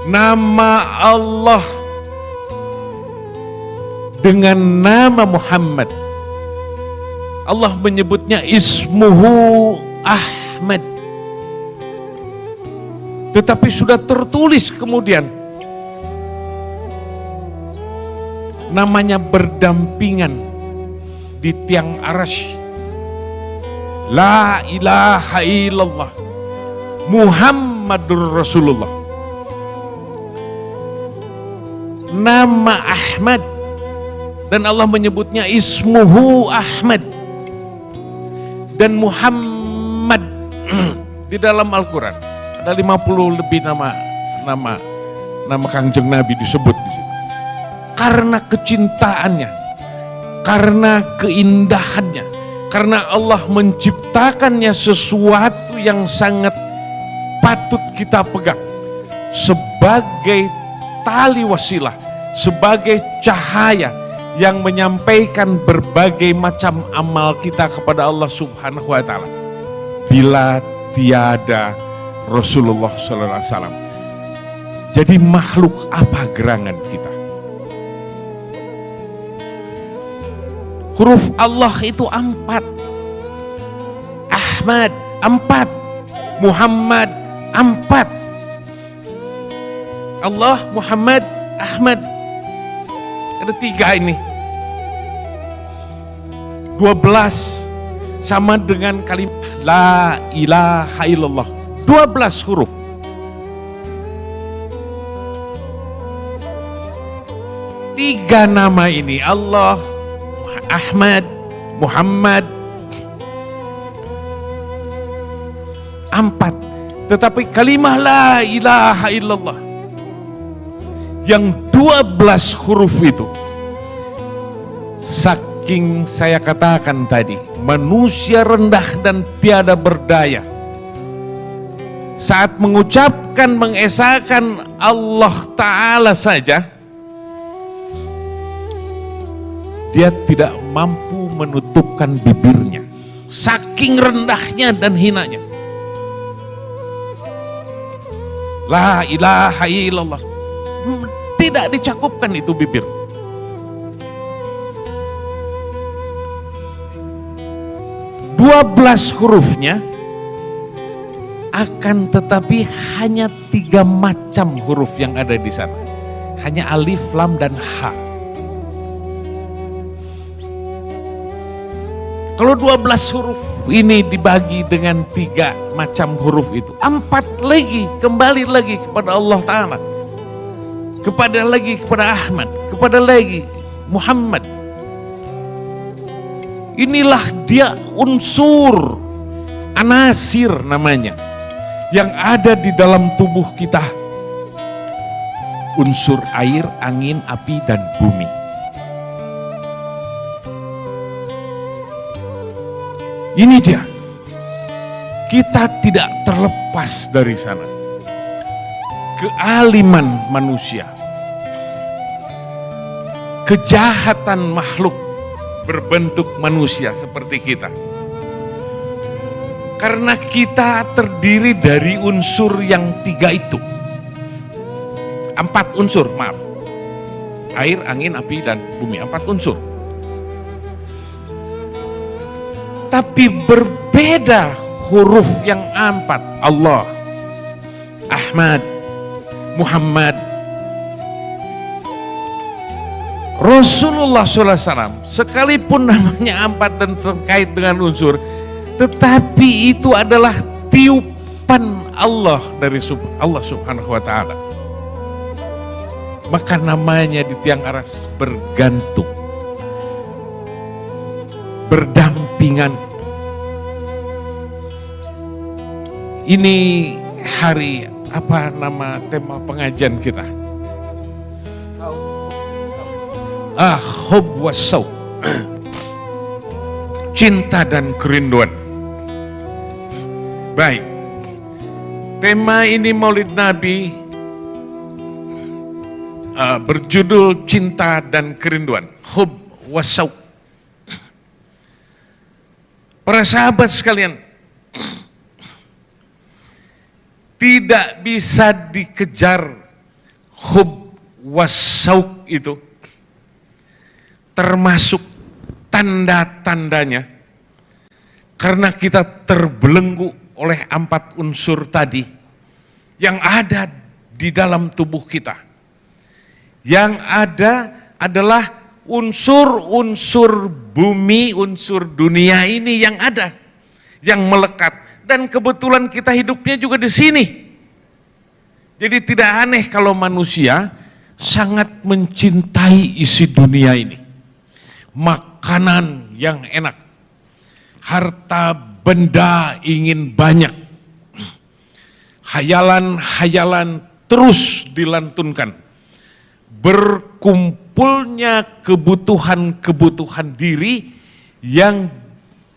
nama Allah dengan nama Muhammad. Allah menyebutnya ismuhu Ahmad. Tetapi sudah tertulis kemudian namanya berdampingan di tiang arasy. La ilaha illallah Muhammadur Rasulullah. Nama Ahmad, dan Allah menyebutnya ismuhu Ahmad dan Muhammad. Di dalam Al-Quran ada 50 lebih nama Kangjeng Nabi disebut di situ. Karena kecintaannya, karena keindahannya, karena Allah menciptakannya sesuatu yang sangat patut kita pegang sebagai tali wasilah, sebagai cahaya yang menyampaikan berbagai macam amal kita kepada Allah Subhanahu wa taala. Bila tiada Rasulullah sallallahu alaihi wasallam, jadi makhluk apa gerangan kita? Huruf Allah itu 4. Ahmad 4, Muhammad 4. Allah, Muhammad, Ahmad. Ada 3 ini. 12 sama dengan kalimat La ilaha illallah. 12 huruf. Tiga nama ini, Allah, Ahmad, Muhammad, 4. Tetapi kalimah La ilaha illallah yang 12 huruf itu, saking saya katakan tadi, manusia rendah dan tiada berdaya saat mengucapkan, mengesahkan Allah Ta'ala saja, dia tidak mampu menutupkan bibirnya, saking rendahnya dan hinanya. La ilaha illallah, tidak dicakupkan itu bibir. Dua 12 hurufnya, akan tetapi hanya 3 macam huruf yang ada di sana. Hanya alif, lam, dan ha. Kalau 12 huruf ini dibagi dengan 3 macam huruf itu, 4 lagi kembali lagi kepada Allah Ta'ala, kepada Ahmad, kepada lagi Muhammad. Inilah dia unsur anasir namanya yang ada di dalam tubuh kita. Unsur air, angin, api, dan bumi. Ini dia. Kita tidak terlepas dari sana. Kealiman manusia, kejahatan makhluk berbentuk manusia seperti kita, karena kita terdiri dari unsur yang 3 itu, 4 unsur, maaf, air, angin, api, dan bumi, 4 unsur. Tapi berbeda huruf yang 4, Allah, Ahmad, Muhammad, Rasulullah SAW, sekalipun namanya 4 dan terkait dengan unsur, tetapi itu adalah tiupan Allah dari Allah Subhanahu wa Ta'ala. Maka namanya di tiang aras bergantung, berdampingan. Ini hari apa nama tema pengajian kita? Hub wasauq, cinta dan kerinduan. Baik, tema ini Maulid Nabi berjudul cinta dan kerinduan, hub wasauq. Para sahabat sekalian, tidak bisa dikejar hub wasauk itu termasuk tanda-tandanya, karena kita terbelenggu oleh 4 unsur tadi yang ada di dalam tubuh kita. Yang ada adalah unsur-unsur bumi, unsur dunia ini yang ada, yang melekat. Dan kebetulan kita hidupnya juga di sini. Jadi tidak aneh kalau manusia sangat mencintai isi dunia ini. Makanan yang enak, harta benda ingin banyak, hayalan-hayalan terus dilantunkan, berkumpulnya kebutuhan-kebutuhan diri yang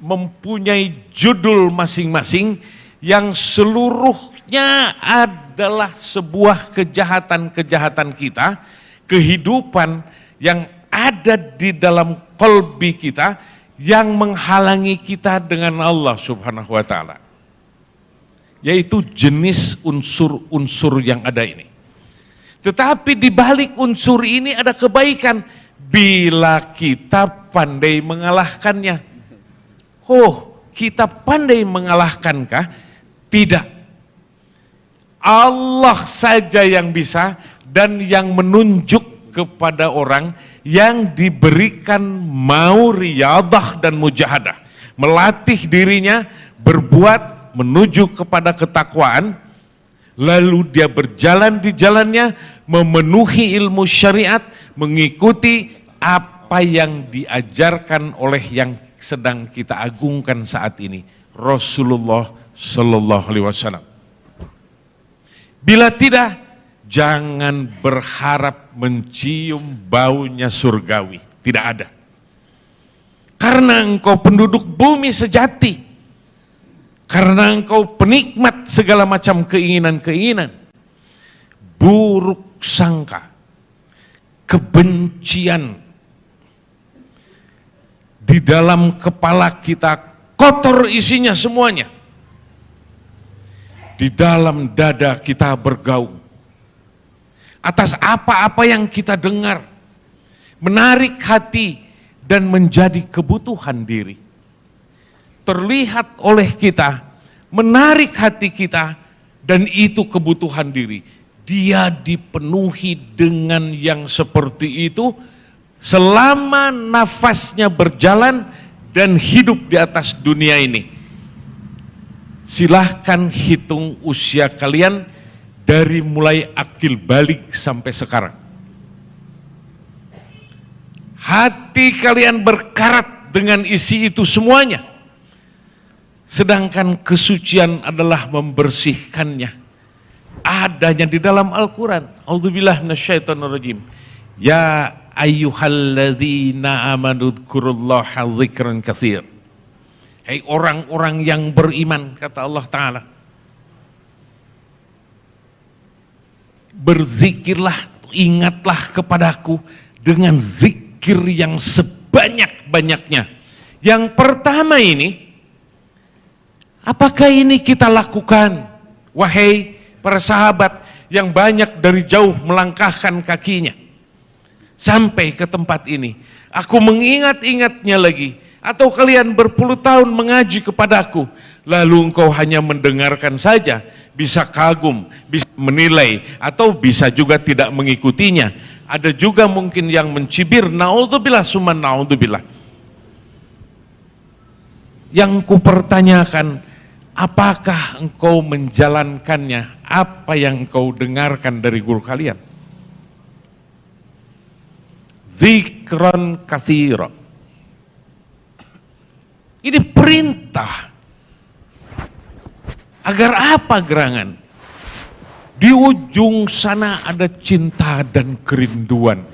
mempunyai judul masing-masing, yang seluruhnya adalah sebuah kejahatan-kejahatan kita, kehidupan yang ada di dalam qalbi kita, yang menghalangi kita dengan Allah Subhanahu wa ta'ala. Yaitu jenis unsur-unsur yang ada ini. Tetapi di balik unsur ini ada kebaikan bila kita pandai mengalahkannya. Oh, kita pandai mengalahkankah? Tidak. Allah saja yang bisa dan yang menunjuk kepada orang yang diberikan mau riyadah dan mujahadah, melatih dirinya berbuat menuju kepada ketakwaan, lalu dia berjalan di jalannya, memenuhi ilmu syariat, mengikuti apa yang diajarkan oleh yang sedang kita agungkan saat ini, Rasulullah Sallallahu Alaihi Wasallam. Bila tidak, jangan berharap mencium baunya surgawi. Tidak ada. Karena engkau penduduk bumi sejati. Karena engkau penikmat segala macam keinginan-keinginan. Buruk sangka, kebencian di dalam kepala kita kotor isinya semuanya. Di dalam dada kita bergaung atas apa-apa yang kita dengar, menarik hati dan menjadi kebutuhan diri. Terlihat oleh kita, menarik hati kita, dan itu kebutuhan diri. Dia dipenuhi dengan yang seperti itu selama nafasnya berjalan dan hidup di atas dunia ini. Silahkan hitung usia kalian dari mulai akil balik sampai sekarang. Hati kalian berkarat dengan isi itu semuanya. Sedangkan kesucian adalah membersihkannya. Adanya di dalam Al-Quran. A'udzubillahi minasyaitonirrajim. Ya ayyuhalladzina amanu dzkurullaha dzikran katsir. Hai orang-orang yang beriman, kata Allah Ta'ala, berzikirlah, ingatlah kepadaku dengan zikir yang sebanyak-banyaknya. Yang pertama ini, apakah ini kita lakukan? Wahai para sahabat yang banyak dari jauh melangkahkan kakinya sampai ke tempat ini. Aku mengingat-ingatnya lagi. Atau kalian berpuluh tahun mengaji kepadaku, lalu engkau hanya mendengarkan saja, bisa kagum, bisa menilai, atau bisa juga tidak mengikutinya. Ada juga mungkin yang mencibir, naudzubillah summa naudzubillah. Yang kupertanyakan, apakah engkau menjalankannya, apa yang engkau dengarkan dari guru kalian? Zikran katsira. Ini perintah. Agar apa gerangan? Di ujung sana ada cinta dan kerinduan.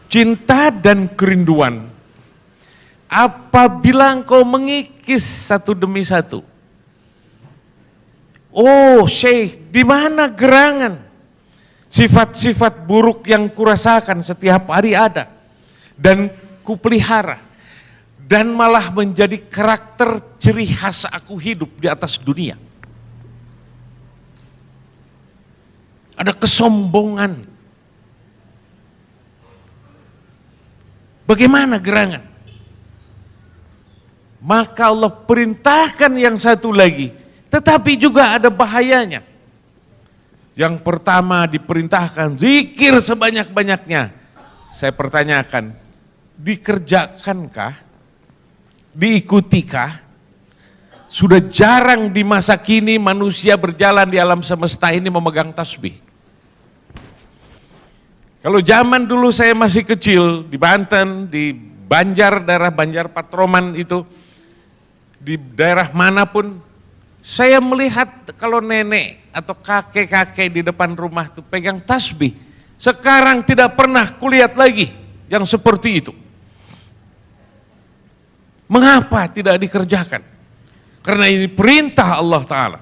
Cinta dan kerinduan. Apabila engkau mengikis satu demi satu. Oh, Syekh, di mana gerangan? Sifat-sifat buruk yang kurasakan setiap hari ada. Dan kupelihara, dan malah menjadi karakter ciri khas aku hidup di atas dunia. ada kesombongan. Bagaimana gerangan? Maka Allah perintahkan yang satu lagi, tetapi juga ada bahayanya. Yang pertama diperintahkan zikir sebanyak-banyaknya. Saya pertanyakan, dikerjakankah? Diikutikah? Sudah jarang di masa kini manusia berjalan di alam semesta ini memegang tasbih. Kalau zaman dulu saya masih kecil, di Banten, di Banjar, daerah Banjar Patroman itu, di daerah manapun, saya melihat kalau nenek atau kakek-kakek di depan rumah itu pegang tasbih. Sekarang tidak pernah kulihat lagi yang seperti itu. Mengapa tidak dikerjakan? Karena ini perintah Allah Ta'ala.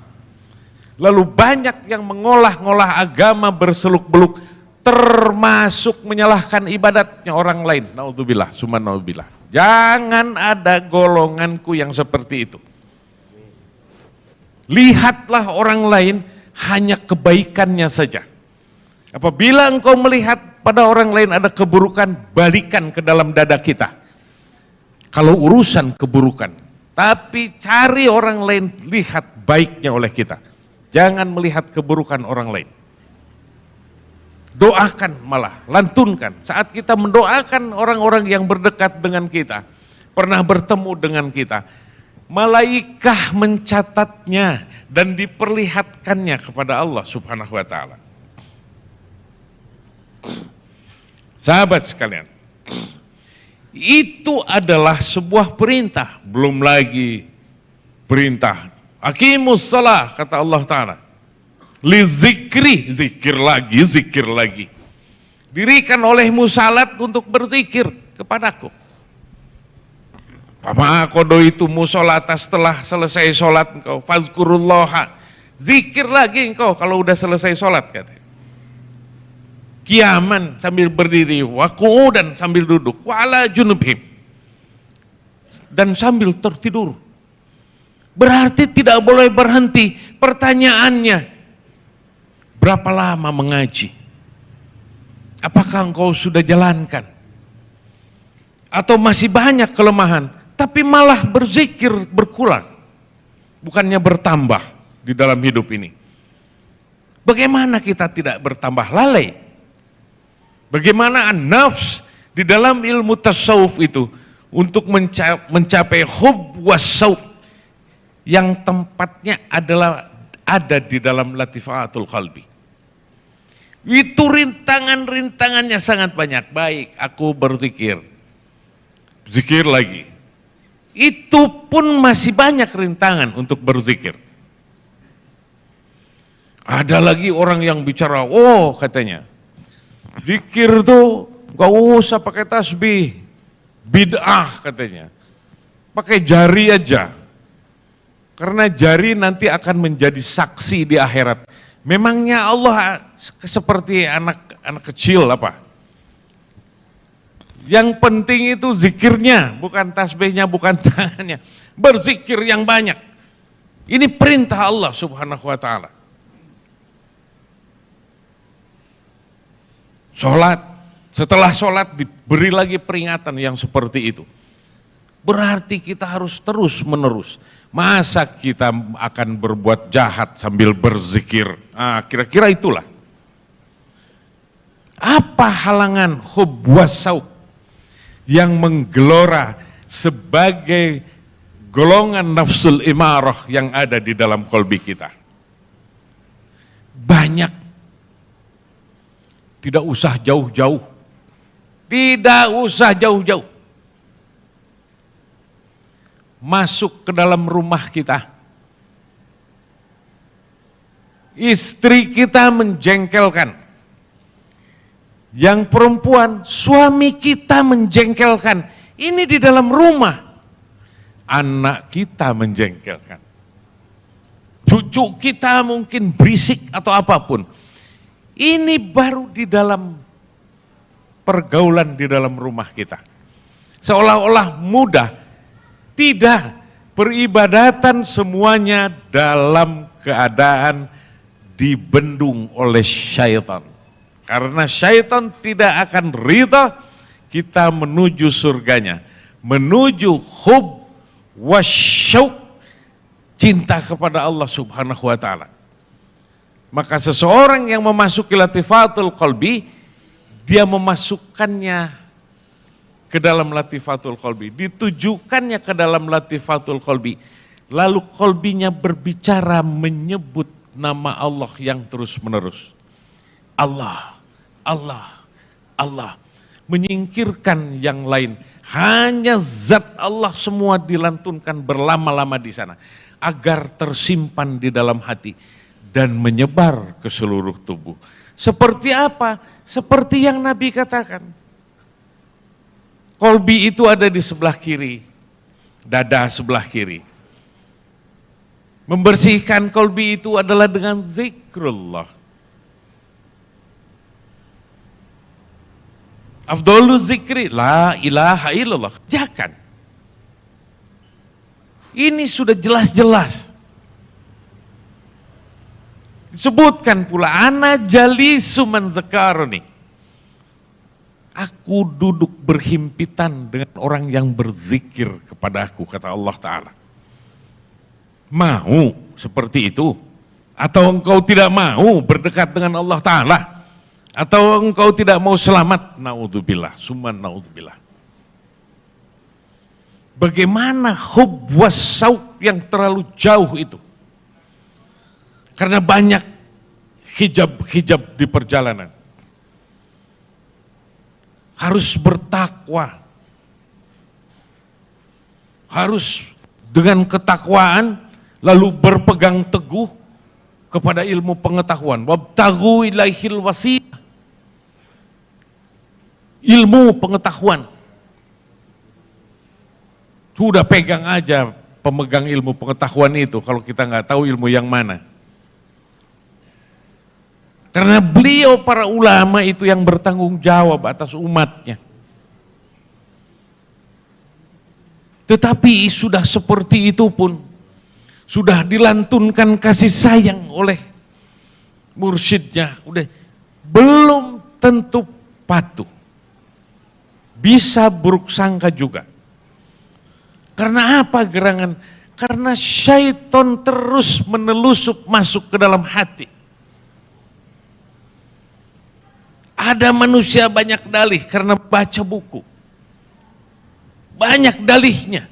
Lalu banyak yang mengolah-ngolah agama berseluk-beluk, termasuk menyalahkan ibadatnya orang lain. Naudzubillah, summa naudzubillah. Jangan ada golonganku yang seperti itu. Lihatlah orang lain hanya kebaikannya saja. Apabila engkau melihat pada orang lain ada keburukan, balikan ke dalam dada kita. Kalau urusan keburukan, tapi cari orang lain, lihat baiknya oleh kita. Jangan melihat keburukan orang lain. Doakan malah, lantunkan. Saat kita mendoakan orang-orang yang berdekat dengan kita, pernah bertemu dengan kita, malaikah mencatatnya dan diperlihatkannya kepada Allah Subhanahu wa Ta'ala. Sahabat sekalian, itu adalah sebuah perintah. Belum lagi perintah aqimus shalah, kata Allah Ta'ala, li zikri, zikir lagi. Dirikan olehmu salat untuk berzikir kepadaku. Pama kodo itu musolat, setelah selesai sholat engkau fazkurullaha, zikir lagi engkau kalau udah selesai sholat, katanya. Kiaman sambil berdiri, waqu'udan sambil duduk, wa'ala junubhim, dan sambil tertidur. Berarti tidak boleh berhenti. Pertanyaannya, berapa lama mengaji? Apakah engkau sudah jalankan? Atau masih banyak kelemahan, tapi malah berzikir berkurang, bukannya bertambah di dalam hidup ini? Bagaimana kita tidak bertambah lalai? Bagaimana an-nafs di dalam ilmu tasawuf itu untuk mencapai hub was-sauq yang tempatnya ada di dalam latifatul qalbi. Itu rintangannya sangat banyak. Baik, aku berzikir, zikir lagi. Itu pun masih banyak rintangan untuk berzikir. Ada lagi orang yang bicara, oh katanya, zikir tuh gak usah pakai tasbih, bid'ah katanya, pakai jari aja, karena jari nanti akan menjadi saksi di akhirat. Memangnya Allah seperti anak kecil apa? Yang penting itu zikirnya, bukan tasbihnya, bukan tangannya. Berzikir yang banyak. Ini perintah Allah Subhanahu wa Ta'ala. Sholat, setelah sholat diberi lagi peringatan yang seperti itu. Berarti kita harus terus menerus. Masa kita akan berbuat jahat sambil berzikir? Kira-kira itulah. Apa halangan hub was-sauq yang menggelora sebagai golongan nafsul imarah yang ada di dalam kolbi kita? Banyak. Tidak usah jauh-jauh. Tidak usah jauh-jauh. Masuk ke dalam rumah kita. Istri kita menjengkelkan. Yang perempuan, suami kita menjengkelkan. Ini di dalam rumah. Anak kita menjengkelkan. Cucu kita mungkin berisik atau apapun. Ini baru di dalam pergaulan di dalam rumah kita. Seolah-olah mudah. Tidak, peribadatan semuanya dalam keadaan dibendung oleh syaitan. Karena syaitan tidak akan ridha kita menuju surganya, menuju hub wasyauq, cinta kepada Allah Subhanahu wa ta'ala. Maka seseorang yang memasuki latifatul qalbi, dia memasukkannya ke dalam latifatul qalbi, ditujukannya ke dalam latifatul qalbi, lalu qalbinya berbicara menyebut nama Allah yang terus menerus. Allah, Allah, Allah, menyingkirkan yang lain, hanya zat Allah semua dilantunkan berlama-lama di sana, agar tersimpan di dalam hati dan menyebar ke seluruh tubuh. Seperti apa? Seperti yang Nabi katakan. Kolbi itu ada di sebelah kiri, dada sebelah kiri. Membersihkan kolbi itu adalah dengan zikrullah. Afdhalul zikri, la ilaha illallah. Jangan. Ini sudah jelas-jelas. Disebutkan pula, ana jalisu man dzakarani. Aku duduk berhimpitan dengan orang yang berzikir kepada aku, kata Allah Ta'ala. Mau seperti itu? Atau engkau tidak mau berdekat dengan Allah Ta'ala? Atau engkau tidak mau selamat? Naudzubillah, summa naudzubillah. Bagaimana hub wasyauq yang terlalu jauh itu? Karena banyak hijab-hijab di perjalanan. Harus bertakwa. Harus dengan ketakwaan lalu berpegang teguh kepada ilmu pengetahuan. Wabtaghu ilaihil wasilah. Ilmu pengetahuan. Sudah pegang aja pemegang ilmu pengetahuan itu kalau kita nggak tahu ilmu yang mana. Karena beliau para ulama itu yang bertanggung jawab atas umatnya. Tetapi sudah seperti itu pun, sudah dilantunkan kasih sayang oleh mursyidnya, udah belum tentu patuh. Bisa buruk sangka juga. Karena apa gerangan? Karena syaitan terus menelusup masuk ke dalam hati. Ada manusia banyak dalih karena baca buku. Banyak dalihnya.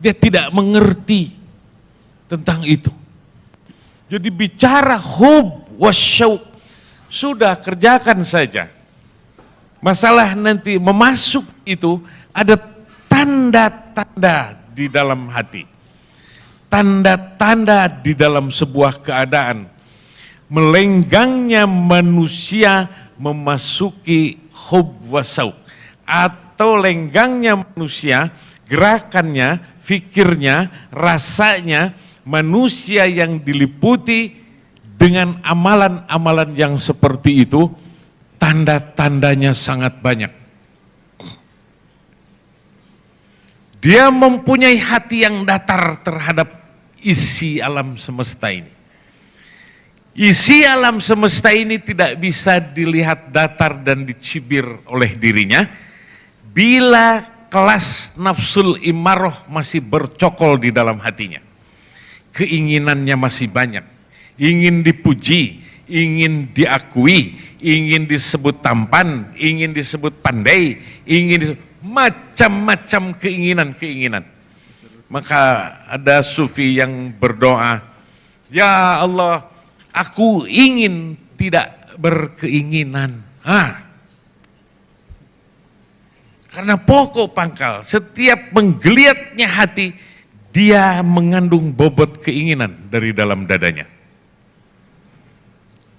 Dia tidak mengerti tentang itu. Jadi bicara hub wasyauq, sudah kerjakan saja. Masalah nanti memasuk itu ada tanda-tanda di dalam hati. Tanda-tanda di dalam sebuah keadaan. Melenggangnya manusia memasuki hub wasyauq, atau lenggangnya manusia, gerakannya, fikirnya, rasanya, manusia yang diliputi dengan amalan-amalan yang seperti itu, tanda-tandanya sangat banyak. Dia mempunyai hati yang datar terhadap isi alam semesta ini. Isi alam semesta ini tidak bisa dilihat datar dan dicibir oleh dirinya bila kelas nafsul imarah masih bercokol di dalam hatinya. Keinginannya masih banyak, ingin dipuji, ingin diakui, ingin disebut tampan, ingin disebut pandai, ingin macam-macam keinginan-keinginan. Maka ada sufi yang berdoa, ya Allah, aku ingin tidak berkeinginan. Karena pokok pangkal setiap menggeliatnya hati, dia mengandung bobot keinginan dari dalam dadanya.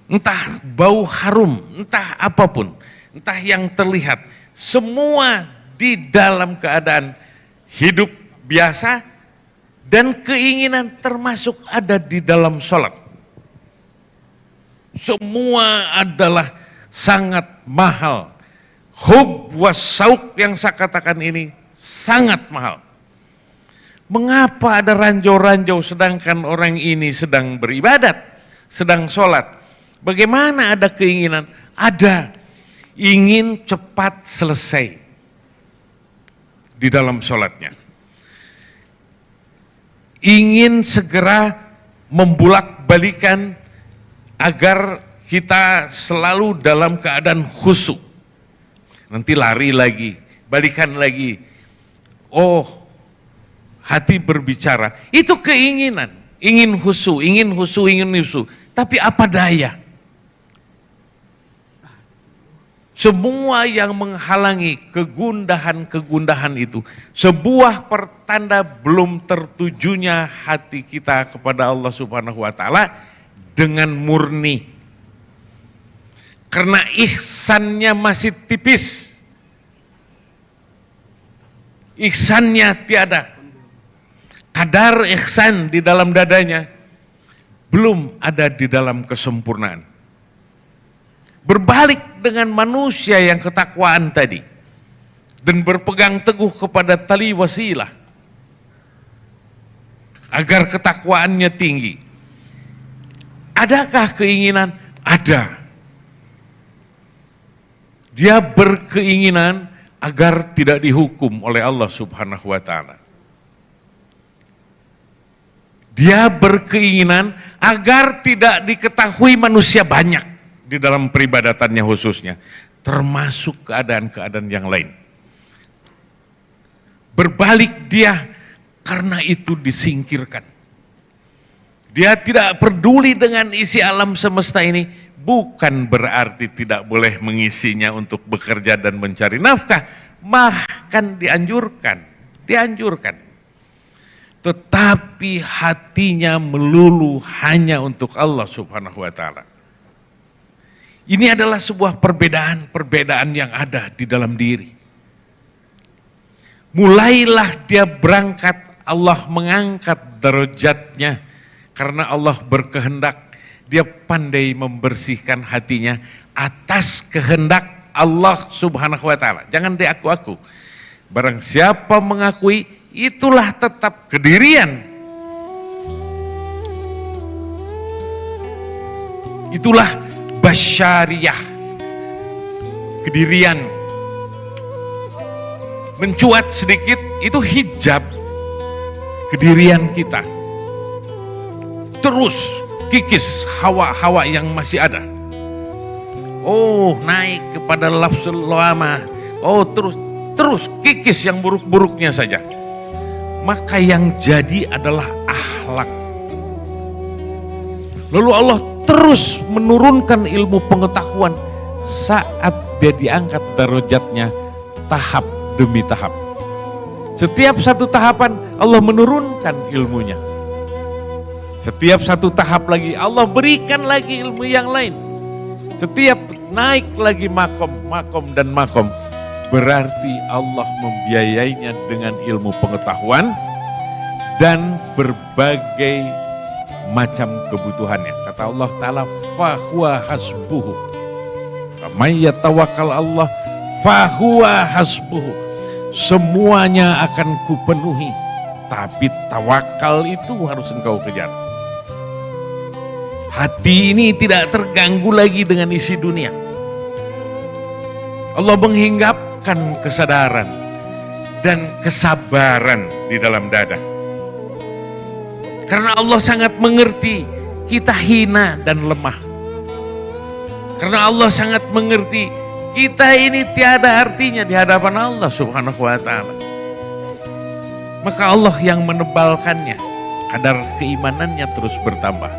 Entah bau harum, entah apapun, entah yang terlihat, semua di dalam keadaan hidup biasa dan keinginan termasuk ada di dalam sholat. Semua adalah sangat mahal. Hub wasyauq yang saya katakan ini sangat mahal. Mengapa ada ranjau-ranjau sedangkan orang ini sedang beribadat? sedang sholat. Bagaimana ada keinginan? Ada. Ingin cepat selesai di dalam sholatnya. Ingin segera membulak-balikan agar kita selalu dalam keadaan khusyuk. Nanti lari lagi, balikan lagi. Oh, hati berbicara. Itu keinginan. Ingin khusyuk, ingin khusyuk, ingin khusyuk. Tapi apa daya? Semua yang menghalangi kegundahan-kegundahan itu sebuah pertanda belum tertujunya hati kita kepada Allah Subhanahu wa taala dengan murni. Karena ihsannya masih tipis. Ihsannya tiada. Kadar ihsan di dalam dadanya belum ada di dalam kesempurnaan. Berbalik dengan manusia yang ketakwaan tadi dan berpegang teguh kepada tali wasilah agar ketakwaannya tinggi. Adakah keinginan? Ada. Dia berkeinginan agar tidak dihukum oleh Allah Subhanahu wa taala. Dia berkeinginan agar tidak diketahui manusia banyak di dalam peribadatannya khususnya, termasuk keadaan-keadaan yang lain. Berbalik dia karena itu disingkirkan. Dia tidak peduli dengan isi alam semesta ini, bukan berarti tidak boleh mengisinya untuk bekerja dan mencari nafkah, bahkan dianjurkan. Tetapi hatinya melulu hanya untuk Allah Subhanahu wa taala. Ini adalah sebuah perbedaan yang ada di dalam diri. Mulailah dia berangkat, Allah mengangkat derajatnya karena Allah berkehendak. Dia pandai membersihkan hatinya atas kehendak Allah Subhanahu wa taala. Jangan diaku-aku. Barang siapa mengakui, itulah tetap kedirian. Itulah basyariyah, kedirian. Mencuat sedikit itu hijab kedirian kita. Terus kikis hawa-hawa yang masih ada. Oh, naik kepada lafzul lama. Oh, terus kikis yang buruk-buruknya saja. Maka yang jadi adalah akhlak. Lalu Allah terus menurunkan ilmu pengetahuan saat dia diangkat derajatnya tahap demi tahap. Setiap satu tahapan Allah menurunkan ilmunya. Setiap satu tahap lagi Allah berikan lagi ilmu yang lain. Setiap naik lagi makom dan makom, berarti Allah membiayainya dengan ilmu pengetahuan dan berbagai macam kebutuhannya. Kata Allah Ta'ala, fahuwa hasbuhu. May yatawakkal Allah, fahuwa hasbuhu. Semuanya akan kupenuhi, tapi tawakal itu harus engkau kejar. Hati ini tidak terganggu lagi dengan isi dunia. Allah menghinggapkan kesadaran dan kesabaran di dalam dada. Karena Allah sangat mengerti kita hina dan lemah. Karena Allah sangat mengerti kita ini tiada artinya di hadapan Allah Subhanahu wa taala. Maka Allah yang menebalkannya, kadar keimanannya terus bertambah.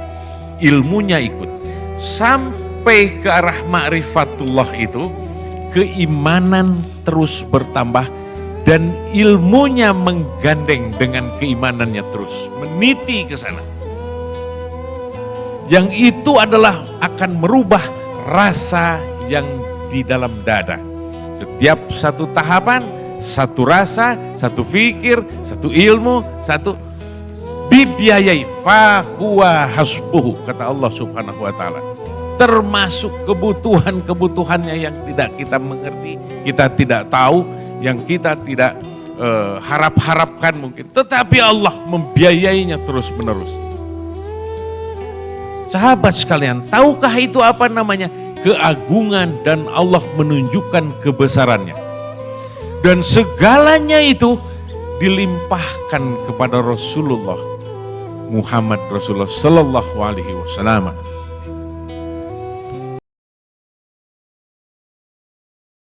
Ilmunya ikut. Sampai ke arah ma'rifatullah itu, keimanan terus bertambah dan ilmunya menggandeng dengan keimanannya terus meniti ke sana. Yang itu adalah akan merubah rasa yang di dalam dada. Setiap satu tahapan, satu rasa, satu fikir, satu ilmu, satu dibiayai. Fahuwa hasbuhu, kata Allah Subhanahu wa taala. Termasuk kebutuhan-kebutuhannya yang tidak kita mengerti, kita tidak tahu, yang kita tidak harap-harapkan mungkin. Tetapi Allah membiayainya terus menerus. Sahabat sekalian, tahukah itu apa namanya? Keagungan, dan Allah menunjukkan kebesarannya. Dan segalanya itu dilimpahkan kepada Rasulullah Muhammad Rasulullah Sallallahu Alaihi Wasallam.